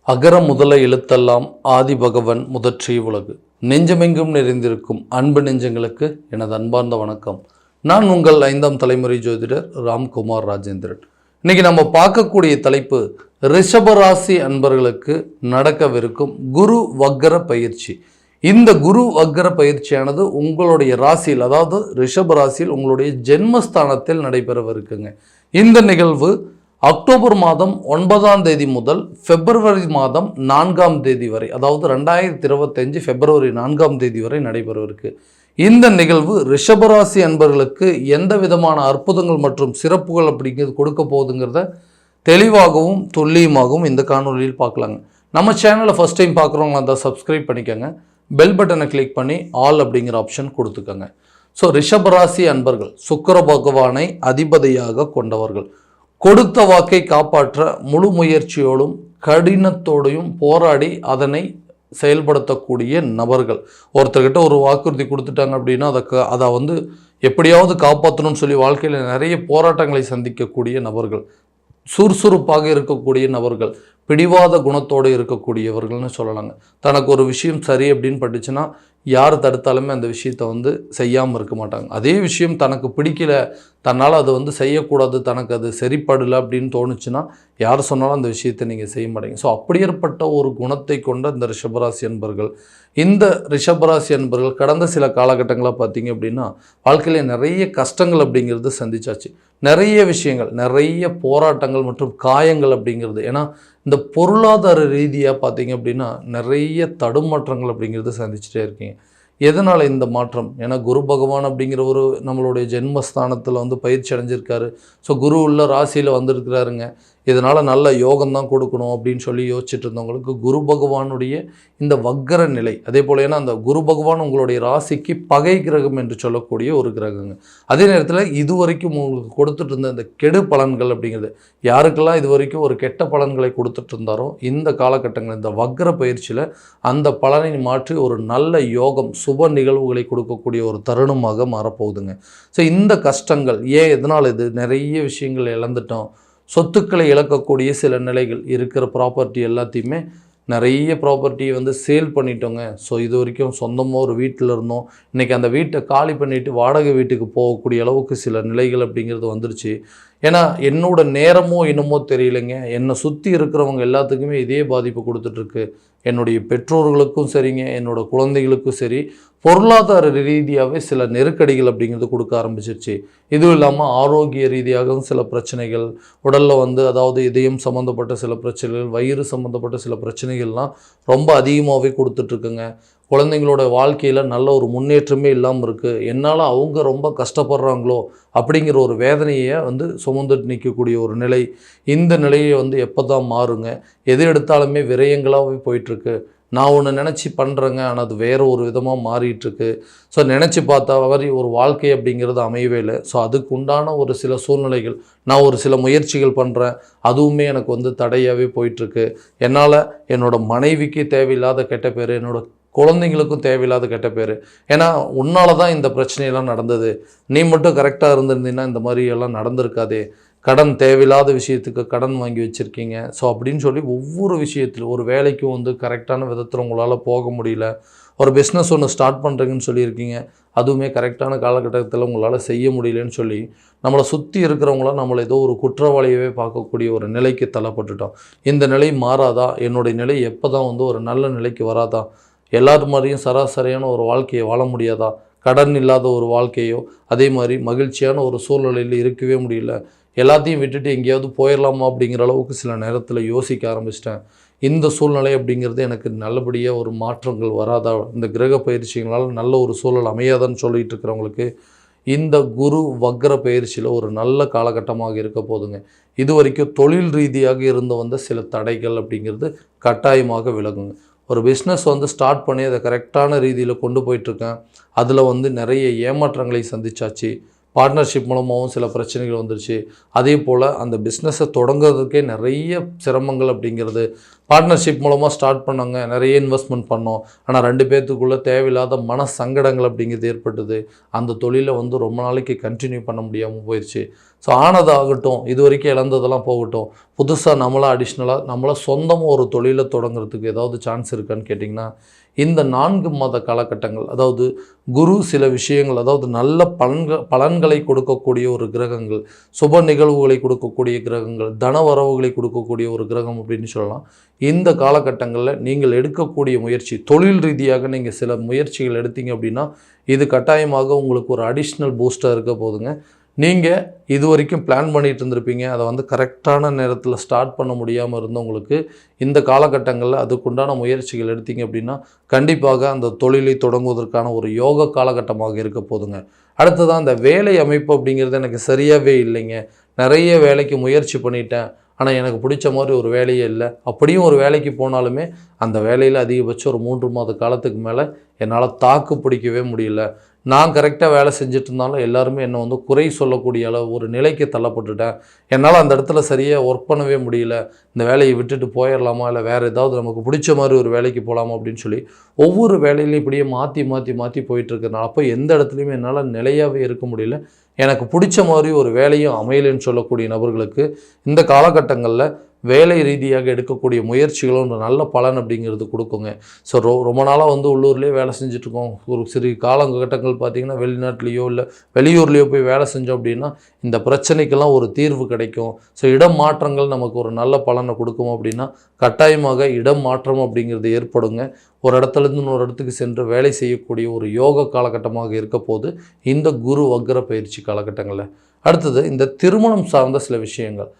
அகர முதல எழுத்தெல்லாம் ஆதிபகவன் முதற்றே உலகு. நெஞ்சமெங்கும் நிறைந்திருக்கும் அன்பு நெஞ்சங்களுக்கு எனது அன்பார்ந்த வணக்கம். நான் உங்கள் 5ஆம் தலைமுறை ஜோதிடர் ராம்குமார் ராஜேந்திரன். இன்னைக்கு நம்ம பார்க்கக்கூடிய தலைப்பு ரிஷபராசி அன்பர்களுக்கு நடக்கவிருக்கும் குரு வக்கர பயிற்சி. இந்த குரு வக்கர பயிற்சியானது உங்களுடைய ராசியில், அதாவது ரிஷபராசியில் உங்களுடைய ஜென்மஸ்தானத்தில் நடைபெறவிருக்குங்க. இந்த நிகழ்வு அக்டோபர் மாதம் 9ஆம் தேதி முதல் பிப்ரவரி மாதம் 4ஆம் தேதி வரை, அதாவது 2025 பிப்ரவரி 4ஆம் தேதி வரை நடைபெறவிருக்கு. இந்த நிகழ்வு ரிஷபராசி அன்பர்களுக்கு எந்த விதமான அற்புதங்கள் மற்றும் சிறப்புகள் அப்படிங்கிறது கொடுக்க போகுதுங்கிறத தெளிவாகவும் துல்லியமாகவும் இந்த காணொலியில் பார்க்கலாங்க. நம்ம சேனலை ஃபஸ்ட் டைம் பார்க்குறவங்களா இருந்தால் சப்ஸ்கிரைப் பண்ணிக்கோங்க, பெல் பட்டனை கிளிக் பண்ணி ஆல் அப்படிங்கிற ஆப்ஷன் கொடுத்துக்கோங்க. ஸோ ரிஷபராசி அன்பர்கள் சுக்கிர பகவானை அதிபதியாக கொண்டவர்கள். கொடுத்த வாக்கை காப்பாற்ற முழு முயற்சியோடும் கடினத்தோடையும் போராடி அதனை செயல்படுத்தக்கூடிய நபர்கள். ஒருத்தர்கிட்ட ஒரு வாக்குறுதி கொடுத்துட்டாங்க அப்படின்னா அதை எப்படியாவது காப்பாற்றணும்னு சொல்லி வாழ்க்கையில் நிறைய போராட்டங்களை சந்திக்கக்கூடிய நபர்கள், சுறுசுறுப்பாக இருக்கக்கூடிய நபர்கள், பிடிவாத குணத்தோடு இருக்கக்கூடியவர்கள்னு சொல்லலாங்க. தனக்கு ஒரு விஷயம் சரி அப்படின்னு பட்டுச்சுன்னா யார் தடுத்தாலுமே அந்த விஷயத்தை செய்யாமல் இருக்க மாட்டாங்க. அதே விஷயம் தனக்கு பிடிக்கல, தன்னால் அது செய்யக்கூடாது, தனக்கு அது சரிப்படலை அப்படின்னு தோணுச்சுன்னா யார் சொன்னாலும் அந்த விஷயத்தை நீங்கள் செய்ய மாட்டீங்க. ஸோ அப்படியேற்பட்ட ஒரு குணத்தை கொண்ட இந்த ரிஷபராசி அன்பர்கள், இந்த ரிஷபராசி அன்பர்கள் கடந்த சில காலகட்டங்களாக பார்த்தீங்க அப்படின்னா வாழ்க்கையில் நிறைய கஷ்டங்கள் அப்படிங்கிறது சந்திச்சாச்சு. நிறைய விஷயங்கள், நிறைய போராட்டங்கள் மற்றும் காயங்கள் அப்படிங்கிறது. ஏன்னா இந்த பொருளாதார ரீதியாக பார்த்தீங்க அப்படின்னா நிறைய தடுமாற்றங்கள் அப்படிங்கிறது சந்திச்சுட்டே இருக்கீங்க. எதனால் இந்த மாற்றம்? ஏன்னா குரு பகவான் அப்படிங்கிற ஒரு நம்மளுடைய ஜென்மஸ்தானத்தில் பயிற்சி அடைஞ்சிருக்காரு. ஸோ குரு உள்ள ராசியில் வந்திருக்கிறாருங்க. இதனால் நல்ல யோகம்தான் கொடுக்கணும் அப்படின்னு சொல்லி யோசிச்சுட்டு இருந்தவங்களுக்கு குரு பகவானுடைய இந்த வக்கர நிலை, அதே போல் ஏன்னா அந்த குரு பகவான் உங்களுடைய ராசிக்கு பகை கிரகம் என்று சொல்லக்கூடிய ஒரு கிரகங்க. அதே நேரத்தில் இது வரைக்கும் உங்களுக்கு கொடுத்துட்டு இருந்த இந்த கெடு பலன்கள் அப்படிங்கிறது, யாருக்கெல்லாம் இது வரைக்கும் ஒரு கெட்ட பலன்களை கொடுத்துட்டு இருந்தாரோ இந்த காலகட்டங்கள் இந்த வக்கர பயிற்சியில் அந்த பலனை மாற்றி ஒரு நல்ல யோகம் சுப நிகழ்வுகளை கொடுக்கக்கூடிய ஒரு தருணமாக மாறப்போகுதுங்க. ஸோ இந்த கஷ்டங்கள் எதனால்? இது நிறைய விஷயங்கள் இழந்துட்டோம், சொத்துக்களை இழக்கக்கூடிய சில நிலைகள், இருக்கிற ப்ராப்பர்ட்டி எல்லாத்தையுமே நிறைய ப்ராப்பர்ட்டியை சேல் பண்ணிட்டோங்க. ஸோ இது வரைக்கும் சொந்தமாக ஒரு வீட்டில் இருந்தோம், இன்றைக்கி அந்த வீட்டை காலி பண்ணிவிட்டு வாடகை வீட்டுக்கு போகக்கூடிய அளவுக்கு சில நிலைகள் அப்படிங்கிறது வந்துருச்சு. ஏன்னா என்னோட நேரமோ என்னமோ தெரியலைங்க, என்னை சுற்றி இருக்கிறவங்க எல்லாத்துக்குமே இதே பாதிப்பு கொடுத்துட்ருக்கு. என்னுடைய பெற்றோர்களுக்கும் சரிங்க, என்னோடய குழந்தைகளுக்கும் சரி, பொருளாதார ரீதியாகவே சில நெருக்கடிகள் அப்படிங்கிறது கொடுக்க ஆரம்பிச்சிருச்சு. இதுவும் இல்லாமல் ஆரோக்கிய ரீதியாகவும் சில பிரச்சனைகள், உடலில் அதாவது இதயம் சம்மந்தப்பட்ட சில பிரச்சனைகள், வயிறு சம்மந்தப்பட்ட சில பிரச்சனைகள்லாம் ரொம்ப அதிகமாகவே கொடுத்துட்ருக்குங்க. குழந்தைங்களோட வாழ்க்கையில் நல்ல ஒரு முன்னேற்றமே இல்லாமல் இருக்குது. என்னால் அவங்க ரொம்ப கஷ்டப்படுறாங்களோ அப்படிங்கிற ஒரு வேதனையை சுமந்துட்டு நிற்கக்கூடிய ஒரு நிலை. இந்த நிலையை எப்போ தான் மாறுங்க? எது எடுத்தாலுமே விரயங்களாகவே போயிட்டுருக்கு. நான் ஒன்று நினச்சி பண்ணுறேங்க, ஆனால் அது வேறு ஒரு விதமாக மாறிட்டுருக்கு. ஸோ நினச்சி பார்த்தா மாதிரி ஒரு வாழ்க்கை அப்படிங்கிறது அமையவே இல்லை. ஸோ அதுக்கு உண்டான ஒரு சில சூழ்நிலைகள், நான் ஒரு சில முயற்சிகள் பண்ணுறேன், அதுவுமே எனக்கு தடையாகவே போயிட்டுருக்கு. என்னால் என்னோடய மனைவிக்கு தேவையில்லாத கெட்ட பேர், என்னோடய குழந்தைங்களுக்கும் தேவையில்லாத கெட்ட பேர். ஏன்னா உன்னால தான் இந்த பிரச்சனையெல்லாம் நடந்தது, நீ மட்டும் கரெக்டாக இருந்திருந்தீங்கன்னா இந்த மாதிரி எல்லாம் நடந்திருக்காதே, கடன் தேவையில்லாத விஷயத்துக்கு கடன் வாங்கி வச்சுருக்கீங்க. ஸோ அப்படின்னு சொல்லி ஒவ்வொரு விஷயத்திலும், ஒரு வேலைக்கும் கரெக்டான விதத்தில் உங்களால் போக முடியல, ஒரு பிஸ்னஸ் ஒன்று ஸ்டார்ட் பண்ணுறீங்கன்னு சொல்லியிருக்கீங்க, அதுவுமே கரெக்டான காலகட்டத்தில் உங்களால் செய்ய முடியலன்னு சொல்லி நம்மளை சுற்றி இருக்கிறவங்களாம் நம்மளை ஏதோ ஒரு குற்றவாளியவே பார்க்கக்கூடிய ஒரு நிலைக்கு தள்ளப்பட்டுட்டோம். இந்த நிலை மாறாதா? என்னுடைய நிலை எப்போ தான் ஒரு நல்ல நிலைக்கு வராதா? எல்லாரும் மாதிரியும் சராசரியான ஒரு வாழ்க்கையை வாழ முடியாதா? கடன் இல்லாத ஒரு வாழ்க்கையோ, அதே மாதிரி மகிழ்ச்சியான ஒரு சூழ்நிலையில் இருக்கவே முடியல, எல்லாத்தையும் விட்டுட்டு எங்கேயாவது போயிடலாமா அப்படிங்கிற அளவுக்கு சில நேரத்தில் யோசிக்க ஆரம்பிச்சிட்டேன். இந்த சூழ்நிலை அப்படிங்கிறது எனக்கு நல்லபடியாக ஒரு மாற்றங்கள் வராதா? இந்த கிரக பயிற்சிகளால் நல்ல ஒரு சூழல் அமையாதான்னு சொல்லிட்டு இருக்கிறவங்களுக்கு இந்த குரு வக்கர பயிற்சியில் ஒரு நல்ல காலகட்டமாக இருக்க போதுங்க. இது வரைக்கும் தொழில் ரீதியாக இருந்து சில தடைகள் அப்படிங்கிறது கட்டாயமாக விலகுங்க. ஒரு பிஸ்னஸ் ஸ்டார்ட் பண்ணி அதை கரெக்டான ரீதியில் கொண்டு போயிட்டுருக்கேன், அதில் நிறைய ஏமாற்றங்களை சந்திச்சாச்சு, பார்ட்னர்ஷிப் மூலமாகவும் சில பிரச்சனைகள் வந்துருச்சு. அதே போல் அந்த பிஸ்னஸை தொடங்குறதுக்கே நிறைய சிரமங்கள் அப்படிங்கிறது. பார்ட்னர்ஷிப் மூலமாக ஸ்டார்ட் பண்ணாங்க, நிறைய இன்வெஸ்ட்மெண்ட் பண்ணோம். ஆனால் 2 பேர்த்துக்குள்ளே தேவையில்லாத மன சங்கடங்கள் அப்படிங்கிறது ஏற்பட்டது. அந்த தொழிலை வந்து ரொம்ப நாளைக்கு கண்டினியூ பண்ண முடியாமல் போயிடுச்சு. ஸோ ஆனதாகட்டும், இது வரைக்கும் இழந்ததெல்லாம் போகட்டும், புதுசாக நம்மளாக அடிஷ்னலாக நம்மளாக சொந்தமாக ஒரு தொழிலை தொடங்குறதுக்கு ஏதாவது சான்ஸ் இருக்கான்னு கேட்டிங்கன்னா, இந்த 4 மாத காலகட்டங்கள், அதாவது குரு சில விஷயங்கள், அதாவது நல்ல பலன்களை கொடுக்கக்கூடிய ஒரு கிரகங்கள், சுப நிகழ்வுகளை கொடுக்கக்கூடிய கிரகங்கள், தன வரவுகளை கொடுக்கக்கூடிய ஒரு கிரகம் அப்படின்னு சொல்லலாம். இந்த காலகட்டங்களில் நீங்கள் எடுக்கக்கூடிய முயற்சி, தொழில் ரீதியாக நீங்கள் சில முயற்சிகள் எடுத்தீங்க அப்படின்னா, இது கட்டாயமாக உங்களுக்கு ஒரு அடிஷ்னல் பூஸ்டாக இருக்க போதுங்க. நீங்கள் இது வரைக்கும் பிளான் பண்ணிகிட்டு இருந்திருப்பீங்க, அதை வந்து கரெக்டான நேரத்தில் ஸ்டார்ட் பண்ண முடியாமல் இருந்தவங்களுக்கு இந்த காலகட்டங்களில் அதுக்குண்டான முயற்சிகள் எடுத்தீங்க அப்படின்னா கண்டிப்பாக அந்த தொழிலை தொடங்குவதற்கான ஒரு யோக காலகட்டமாக இருக்க போதுங்க. அடுத்ததான் அந்த வேலை அமைப்பு அப்படிங்கிறது எனக்கு சரியாகவே இல்லைங்க, நிறைய வேலைக்கு முயற்சி பண்ணிட்டேன், ஆனால் எனக்கு பிடிச்ச மாதிரி ஒரு வேலையே இல்லை, அப்படியும் ஒரு வேலைக்கு போனாலுமே அந்த வேலையில் அதிகபட்சம் ஒரு 3 மாத காலத்துக்கு மேலே என்னால் தாக்கு பிடிக்கவே முடியல, நான் கரெக்டாக வேலை செஞ்சுட்டு இருந்தாலும் எல்லாருமே என்னை வந்து குறை சொல்லக்கூடிய அளவு ஒரு நிலைக்கு தள்ளப்பட்டுட்டேன், என்னால் அந்த இடத்துல சரியாக ஒர்க் பண்ணவே முடியல, இந்த வேலையை விட்டுட்டு போயிடலாமா, இல்லை வேறு ஏதாவது நமக்கு பிடிச்ச மாதிரி ஒரு வேலைக்கு போகலாமா அப்படின்னு சொல்லி ஒவ்வொரு வேலையிலையும் இப்படியே மாற்றி போயிட்டுருக்கனால அப்போ எந்த இடத்துலையுமே என்னால் நிலையாகவே இருக்க முடியல, எனக்கு பிடிச்ச மாதிரி ஒரு வேலையும் அமையலைன்னு சொல்லக்கூடிய நபர்களுக்கு இந்த காலகட்டங்களில் வேலை ரீதியாக எடுக்கக்கூடிய முயற்சிகளும் ஒரு நல்ல பலன் அப்படிங்கிறது கொடுக்குங்க. ஸோ ரொம்ப நாளாக வந்து உள்ளூர்லேயே வேலை செஞ்சுட்ருக்கோம், ஒரு சிறு காலகட்டங்கள் பார்த்திங்கன்னா வெளிநாட்டிலையோ இல்லை வெளியூர்லேயோ போய் வேலை செஞ்சோம் அப்படின்னா இந்த பிரச்சனைக்கெல்லாம் ஒரு தீர்வு கிடைக்கும். ஸோ இடம் மாற்றங்கள் நமக்கு ஒரு நல்ல பலனை கொடுக்கும் அப்படின்னா கட்டாயமாக இடம் மாற்றம் அப்படிங்கிறது ஏற்படுங்க. ஒரு இடத்துலேருந்து இன்னொரு இடத்துக்கு சென்று வேலை செய்யக்கூடிய ஒரு யோக காலகட்டமாக இருக்க போது இந்த குரு வக்ர பயிற்சி காலகட்டங்களில். அடுத்தது இந்த திருமணம் சார்ந்த சில விஷயங்கள்,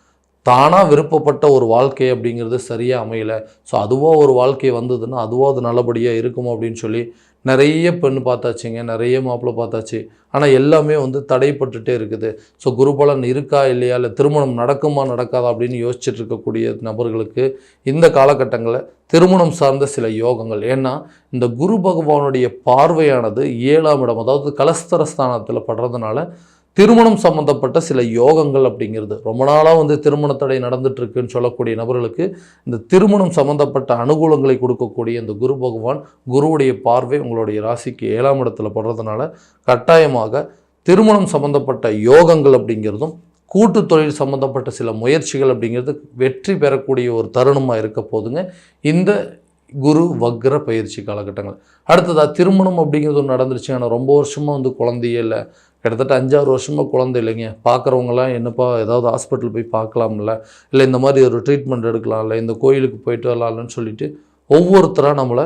தானாக விருப்பப்பட்ட ஒரு வாழ்க்கை அப்படிங்கிறது சரியாக அமையலை, ஸோ அதுவாக ஒரு வாழ்க்கை வந்ததுன்னா அதுவாக அது நல்லபடியாக இருக்குமோ அப்படின்னு சொல்லி நிறைய பெண் பார்த்தாச்சுங்க, நிறைய மாப்பிள்ளை பார்த்தாச்சு, ஆனால் எல்லாமே வந்து தடைப்பட்டுட்டே இருக்குது. ஸோ குருபலன் இருக்கா இல்லையா, இல்லை திருமணம் நடக்குமா நடக்காதா அப்படின்னு யோசிச்சுட்டு இருக்கக்கூடிய நபர்களுக்கு இந்த காலகட்டங்களில் திருமணம் சார்ந்த சில யோகங்கள், ஏன்னா இந்த குரு பகவானுடைய பார்வையானது 7ஆம் இடம், அதாவது கலஸ்தரஸ்தானத்தில் படுறதுனால திருமணம் சம்மந்தப்பட்ட சில யோகங்கள் அப்படிங்கிறது ரொம்ப நாளாக வந்து திருமண தடை நடந்துகிட்ருக்குன்னு சொல்லக்கூடிய நபர்களுக்கு இந்த திருமணம் சம்மந்தப்பட்ட அனுகூலங்களை கொடுக்கக்கூடிய இந்த குரு பகவான் குருவுடைய பார்வை உங்களுடைய ராசிக்கு 7ஆம் இடத்துல படுறதுனால கட்டாயமாக திருமணம் சம்மந்தப்பட்ட யோகங்கள் அப்படிங்கிறதும் கூட்டு தொழில் சம்மந்தப்பட்ட சில முயற்சிகள் அப்படிங்கிறது வெற்றி பெறக்கூடிய ஒரு தருணமாக இருக்க போதுங்க இந்த குரு வக்ர பயிற்சி காலகட்டங்கள். அடுத்ததாக திருமணம் அப்படிங்கிறது ஒன்று நடந்துருச்சு, ஆனால் ரொம்ப வருஷமாக வந்து குழந்தையே இல்லை, கிட்டத்தட்ட 5-6 வருஷமாக குழந்தை இல்லைங்க, பார்க்குறவங்களாம் என்னப்பா ஏதாவது ஹாஸ்பிட்டல் போய் பார்க்கலாம்ல, இல்லை இந்த மாதிரி ஒரு ட்ரீட்மெண்ட் எடுக்கலாம்ல, இந்த கோயிலுக்கு போயிட்டு வரலாம்னு சொல்லிட்டு ஒவ்வொருத்தராக நம்மளை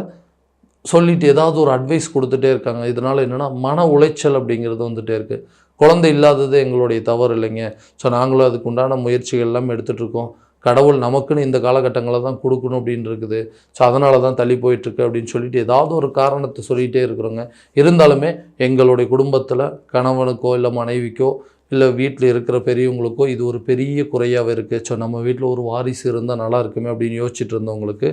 சொல்லிவிட்டு ஏதாவது ஒரு அட்வைஸ் கொடுத்துட்டே இருக்காங்க. இதனால் என்னென்னா மன உளைச்சல் அப்படிங்கிறது வந்துகிட்டே இருக்குது. குழந்தை இல்லாதது எங்களுடைய தவறு இல்லைங்க, ஸோ நாங்களும் அதுக்கு உண்டான முயற்சிகள் எல்லாம் எடுத்துகிட்ருக்கோம், கடவுள் நமக்குன்னு இந்த காலகட்டங்களை தான் கொடுக்கணும் அப்படின்னு இருக்குது, ஸோ அதனால தான் தள்ளி போயிட்டுருக்கு அப்படின்னு சொல்லிட்டு ஏதாவது ஒரு காரணத்தை சொல்லிகிட்டே இருக்கிறோங்க. இருந்தாலுமே எங்களுடைய குடும்பத்தில் கணவனுக்கோ இல்லை மனைவிக்கோ இல்லை வீட்டில் இருக்கிற பெரியவங்களுக்கோ இது ஒரு பெரிய குறையாகவே இருக்குது. ஸோ நம்ம வீட்டில் ஒரு வாரிசு இருந்தால் நல்லா இருக்குமே அப்படின்னு யோசிச்சுட்டு இருந்தவங்களுக்கு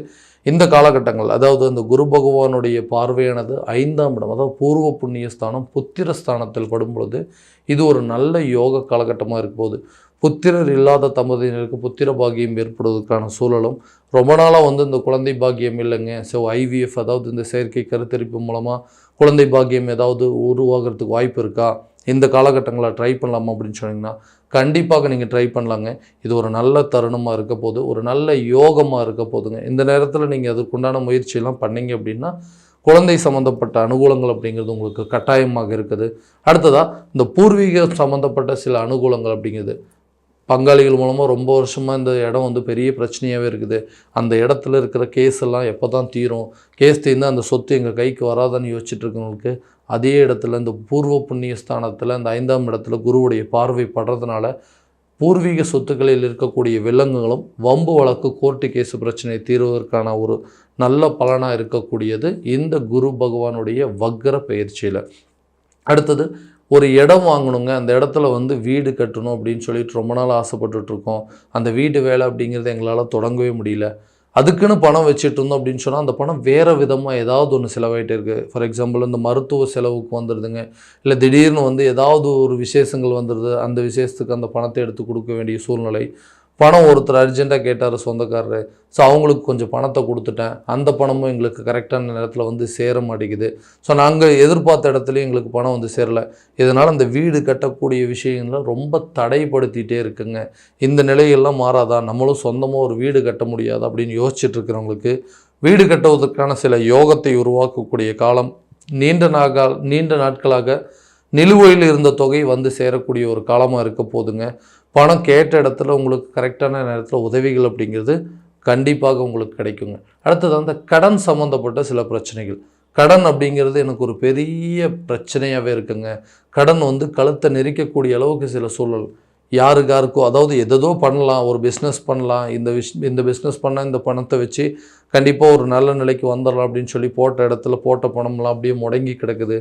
இந்த காலகட்டங்கள், அதாவது அந்த குரு பகவானுடைய பார்வையானது 5ஆம் இடம், அதாவது பூர்வ புண்ணிய ஸ்தானம் புத்திரஸ்தானத்தில் படும் பொழுது இது ஒரு நல்ல யோக காலகட்டமாக இருக்கும் போது புத்திரர் இல்லாத தம்பதியினருக்கு புத்திர பாக்கியம் ஏற்படுவதற்கான சூழலும், ரொம்ப நாளாக வந்து இந்த குழந்தை பாக்கியம் இல்லைங்க, ஸோ IVF அதாவது இந்த செயற்கை கருத்தரிப்பு மூலமாக குழந்தை பாக்கியம் ஏதாவது உருவாகிறதுக்கு வாய்ப்பு இருக்கா, இந்த காலகட்டங்களில் ட்ரை பண்ணலாமா அப்படின்னு சொன்னீங்கன்னா கண்டிப்பாக நீங்கள் ட்ரை பண்ணலாங்க. இது ஒரு நல்ல தருணமாக இருக்க போது, ஒரு நல்ல யோகமாக இருக்க போதுங்க. இந்த நேரத்தில் நீங்கள் அதுக்குண்டான முயற்சியெல்லாம் பண்ணீங்க அப்படின்னா குழந்தை சம்மந்தப்பட்ட அனுகூலங்கள் அப்படிங்கிறது உங்களுக்கு கட்டாயமாக இருக்குது. அடுத்ததாக இந்த பூர்வீக சம்மந்தப்பட்ட சில அனுகூலங்கள் அப்படிங்கிறது, பங்காளிகள் மூலமாக ரொம்ப வருஷமாக இந்த இடம் வந்து பெரிய பிரச்சனையாகவே இருக்குது, அந்த இடத்துல இருக்கிற கேஸ் எல்லாம் எப்போ தான் தீரும், கேஸ் தீர்ந்து அந்த சொத்து எங்கள் கைக்கு வராதான்னு யோசிச்சுட்டு இருக்கவங்களுக்கு அதே இடத்துல இந்த பூர்வ புண்ணிய ஸ்தானத்தில் இந்த 5ஆம் இடத்துல குருவுடைய பார்வை படுறதுனால பூர்வீக சொத்துக்களில் இருக்கக்கூடிய வில்லங்குகளும் வம்பு வழக்கு கோர்ட்டு கேஸு பிரச்சனை தீர்வதற்கான ஒரு நல்ல பலனாக இருக்கக்கூடியது இந்த குரு பகவானுடைய வக்ர பயிற்சியில். அடுத்தது ஒரு இடம் வாங்கணுங்க, அந்த இடத்துல வந்து வீடு கட்டணும் அப்படின்னு சொல்லிட்டு ரொம்ப நாள் ஆசைப்பட்டுட்ருக்கோம், அந்த வீடு வேலை அப்படிங்கிறது எங்களால் தொடங்கவே முடியல, அதுக்குன்னு பணம் வச்சுட்டு இருந்தோம் அப்படின்னு சொன்னால் அந்த பணம் வேறு விதமாக ஏதாவது ஒன்று செலவாயிட்டே இருக்குது. ஃபார் எக்ஸாம்பிள் இந்த மருத்துவ செலவுக்கு வந்துடுதுங்க, இல்லை திடீர்னு வந்து ஏதாவது ஒரு விசேஷங்கள் வந்துடுது, அந்த விசேஷத்துக்கு அந்த பணத்தை எடுத்து கொடுக்க வேண்டிய சூழ்நிலை. பணம் ஒருத்தர் அர்ஜென்ட்டாக கேட்டார் சொந்தக்காரரு, ஸோ அவங்களுக்கு கொஞ்சம் பணத்தை கொடுத்துட்டேன், அந்த பணமும் எங்களுக்கு கரெக்டான நேரத்தில் வந்து சேர மாட்டேங்குது. ஸோ நாங்கள் எதிர்பார்த்த இடத்துலையும் எங்களுக்கு பணம் வந்து சேரலை. இதனால் அந்த வீடு கட்டக்கூடிய விஷயங்களை ரொம்ப தடைப்படுத்திகிட்டே இருக்குங்க. இந்த நிலையெல்லாம் மாறாதா, நம்மளும் சொந்தமாக ஒரு வீடு கட்ட முடியாதா அப்படின்னு யோசிச்சுட்டு இருக்கிறவங்களுக்கு வீடு கட்டுவதற்கான சில யோகத்தை உருவாக்கக்கூடிய காலம், நீண்ட நாட்களாக நிலுவையில் இருந்த தொகை வந்து சேரக்கூடிய ஒரு காலமாக இருக்க போதுங்க. பணம் கேட்ட இடத்துல உங்களுக்கு கரெக்டான நேரத்தில் உதவிகள் அப்படிங்கிறது கண்டிப்பாக உங்களுக்கு கிடைக்குங்க. அடுத்தது அந்த கடன் சம்மந்தப்பட்ட சில பிரச்சனைகள். கடன் அப்படிங்கிறது எனக்கு ஒரு பெரிய பிரச்சனையாகவே இருக்குங்க. கடன் வந்து கழுத்தை நெரிக்கக்கூடிய அளவுக்கு சில சூழல் யாருக்கோ, அதாவது எதோ பண்ணலாம், ஒரு பிஸ்னஸ் பண்ணலாம், இந்த பிஸ்னஸ் பண்ணால் இந்த பணத்தை வச்சு கண்டிப்பாக ஒரு நல்ல நிலைக்கு வந்துடலாம் அப்படின்னு சொல்லி போட்ட இடத்துல போட்ட பணம்லாம் அப்படியே முடங்கி கிடக்குது.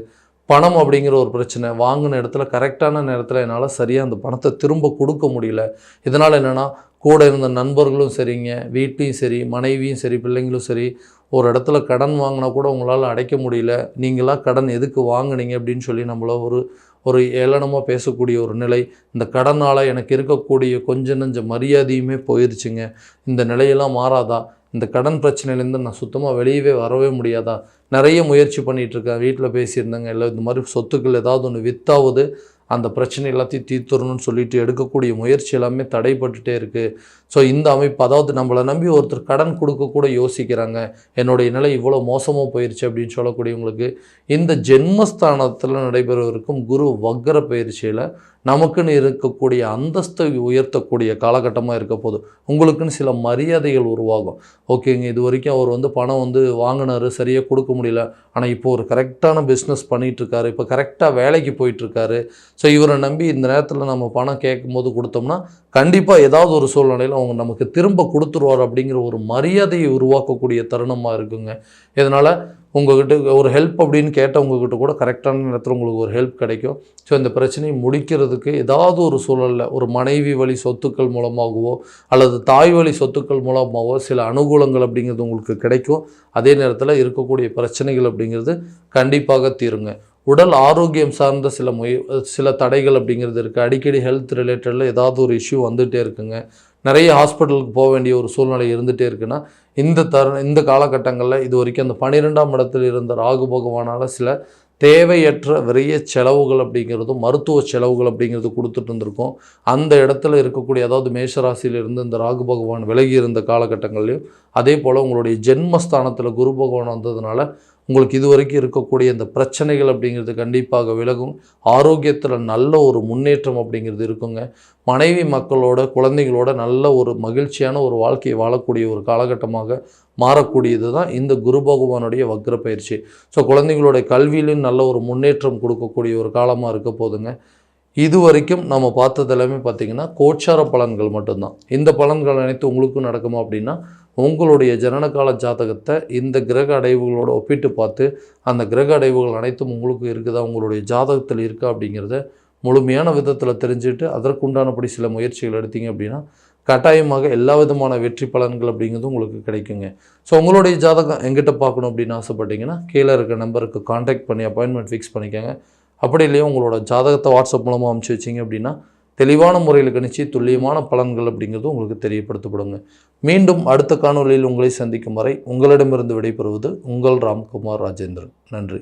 பணம் அப்படிங்கிற ஒரு பிரச்சனை, வாங்கின இடத்துல கரெக்டான நேரத்தில் என்னால் சரியாக அந்த பணத்தை திரும்ப கொடுக்க முடியல. இதனால் என்னென்னா, கூட இருந்த நண்பர்களும் சரிங்க, வீட்லேயும் சரி, மனைவியும் சரி, பிள்ளைங்களும் சரி, ஒரு இடத்துல கடன் வாங்கினா கூட உங்களால் அடைக்க முடியல, நீங்களாம் கடன் எதுக்கு வாங்கினீங்க அப்படின்னு சொல்லி நம்மள ஒரு ஏளனமாக பேசக்கூடிய ஒரு நிலை. இந்த கடனால் எனக்கு இருக்கக்கூடிய கொஞ்ச நெஞ்ச மரியாதையுமே போயிடுச்சுங்க. இந்த நிலையெல்லாம் மாறாதா? இந்த கடன் பிரச்சனையிலேருந்து நான் சுத்தமாக வெளியவே வரவே முடியாதா? நிறைய முயற்சி பண்ணிகிட்ருக்கேன், வீட்டில் பேசியிருந்தேங்க, இல்லை இந்த மாதிரி சொத்துக்கள் ஏதாவது ஒன்று வித்தாவது அந்த பிரச்சனை எல்லாத்தையும் தீர்த்துறணும்னு சொல்லிட்டு எடுக்கக்கூடிய முயற்சி எல்லாமே தடைப்பட்டுட்டே இருக்குது. ஸோ இந்த அமைப்பு, அதாவது நம்மளை நம்பி ஒருத்தர் கடன் கொடுக்க யோசிக்கிறாங்க, என்னுடைய நிலை இவ்வளோ மோசமாக போயிடுச்சு அப்படின்னு சொல்லக்கூடியவங்களுக்கு இந்த ஜென்மஸ்தானத்தில் நடைபெறவிருக்கும் குரு வக்ர பயிற்சியில் நமக்குன்னு இருக்கக்கூடிய அந்தஸ்தை உயர்த்தக்கூடிய காலகட்டமாக இருக்க போது. உங்களுக்குன்னு சில மரியாதைகள் உருவாகும். ஓகேங்க, இது வரைக்கும் அவர் வந்து பணம் வந்து வாங்கினார், சரியாக கொடுக்க முடியல, ஆனால் இப்போ ஒரு கரெக்டான பிஸ்னஸ் பண்ணிகிட்ருக்காரு, இப்போ கரெக்டாக வேலைக்கு போயிட்டுருக்காரு. ஸோ இவரை நம்பி இந்த நேரத்தில் நம்ம பணம் கேட்கும்போது கொடுத்தோம்னா கண்டிப்பாக ஏதாவது ஒரு சூழ்நிலையில் அவங்க நமக்கு திரும்ப கொடுத்துருவார் அப்படிங்கிற ஒரு மரியாதையை உருவாக்கக்கூடிய தருணமாக இருக்குங்க. இதனால் உங்கள்கிட்ட ஒரு ஹெல்ப் அப்படின்னு கேட்டவங்ககிட்ட கூட கரெக்டான நேரத்தில் உங்களுக்கு ஒரு ஹெல்ப் கிடைக்கும். ஸோ இந்த பிரச்சனையை முடிக்கிறதுக்கு ஏதாவது ஒரு சூழலில் ஒரு மனைவி வழி சொத்துக்கள் மூலமாகவோ அல்லது தாய் வழி சொத்துக்கள் மூலமாகவோ சில அனுகூலங்கள் அப்படிங்கிறது உங்களுக்கு கிடைக்கும். அதே நேரத்தில் இருக்கக்கூடிய பிரச்சனைகள் அப்படிங்கிறது கண்டிப்பாக தீருங்க. உடல் ஆரோக்கியம் சார்ந்த சில தடைகள் அப்படிங்கிறது இருக்குது. அடிக்கடி ஹெல்த் ரிலேட்டடில் ஏதாவது ஒரு இஷ்யூ வந்துகிட்டே இருக்குங்க. நிறைய ஹாஸ்பிட்டலுக்கு போக வேண்டிய ஒரு சூழ்நிலை இருந்துகிட்டே இருக்குன்னா இந்த காலகட்டங்களில் இது வரைக்கும் அந்த 12ஆம் இடத்தில் இருந்த ராகு பகவானால் சில தேவையற்ற விரைய செலவுகள் அப்படிங்கிறதும் மருத்துவ செலவுகள் அப்படிங்கிறது கொடுத்துட்டு இருந்திருக்கும். அந்த இடத்துல இருக்கக்கூடிய, அதாவது மேஷராசியிலிருந்து இந்த ராகு பகவான் விலகி இருந்த காலகட்டங்கள்லையும் அதே போல் உங்களுடைய ஜென்மஸ்தானத்தில் குரு பகவான் வந்ததுனால உங்களுக்கு இது வரைக்கும் இருக்கக்கூடிய இந்த பிரச்சனைகள் அப்படிங்கிறது கண்டிப்பாக விலகும். ஆரோக்கியத்தில் நல்ல ஒரு முன்னேற்றம் அப்படிங்கிறது இருக்குங்க. மனைவி மக்களோட குழந்தைகளோட நல்ல ஒரு மகிழ்ச்சியான ஒரு வாழ்க்கையை வாழக்கூடிய ஒரு காலகட்டமாக மாறக்கூடியது தான் இந்த குரு பகவானுடைய வக்ர பயிற்சி. ஸோ குழந்தைங்களுடைய கல்வியிலும் நல்ல ஒரு முன்னேற்றம் கொடுக்கக்கூடிய ஒரு காலமாக இருக்க போதுங்க. இது வரைக்கும் நம்ம பார்த்தது எல்லாமே பார்த்திங்கன்னா கோச்சார பலன்கள் மட்டும்தான். இந்த பலன்கள் அனைத்து உங்களுக்கும் நடக்குமா அப்படின்னா உங்களுடைய ஜனனகால ஜாதகத்தை இந்த கிரக அடைவுகளோடு ஒப்பிட்டு பார்த்து அந்த கிரக அடைவுகள் அனைத்தும் உங்களுக்கு இருக்குதா, உங்களுடைய ஜாதகத்தில் இருக்கா அப்படிங்கிறத முழுமையான விதத்தில் தெரிஞ்சுட்டு அதற்குண்டானபடி சில முயற்சிகள் எடுத்தீங்க அப்படின்னா கட்டாயமாக எல்லா விதமான வெற்றி பலன்கள் அப்படிங்கிறது உங்களுக்கு கிடைக்குங்க. ஸோ உங்களுடைய ஜாதகம் எங்கிட்ட பார்க்கணும் அப்படின்னு ஆசைப்பட்டீங்கன்னா கீழே இருக்க நம்பருக்கு காண்டாக்ட் பண்ணி அப்பாயின்மெண்ட் ஃபிக்ஸ் பண்ணிக்கோங்க. அப்படி இல்லையா உங்களோட ஜாதகத்தை வாட்ஸ்அப் மூலமாக அனுப்பிச்சி வச்சிங்க அப்படின்னா தெளிவான முறையில் கணிச்சு துல்லியமான பலன்கள் அப்படிங்கிறது உங்களுக்கு தெரியப்படுத்தப்படுங்க. மீண்டும் அடுத்த காணொலியில் உங்களை சந்திக்கும் வரை உங்களிடமிருந்து விடைபெறுவது உங்கள் ராம்குமார் ராஜேந்திரன். நன்றி.